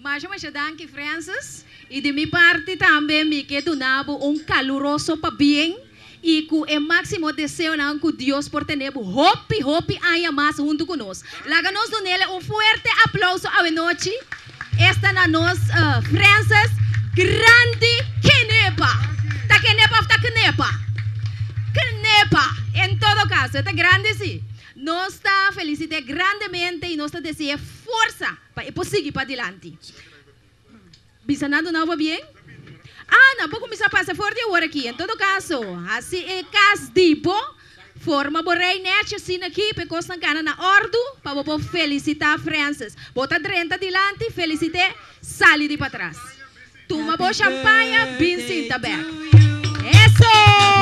Mas danke, Francis. E de minha parte também me quero dar caluroso para bem. E com o máximo desejo que Deus por ter hope ainda mais junto conosco. Laga-nos nele forte aplauso à noite. Esta na nós, Francis, grande Kenepa. Tá Kenepa. Em todo caso, está grande sim. Nós está felicitando grandemente e nós está desejando força para seguir para adiante. Bisanado não va bem? Não vou começar a passar forte agora aqui. Em todo caso, assim é caso tipo, forma borrei net assim aqui, porque nós estamos na ordem para vou felicitar Francis. Bota 30 adiante, felicite, sali de para trás. Toma boa champanhe, bem sinta bem. Isso!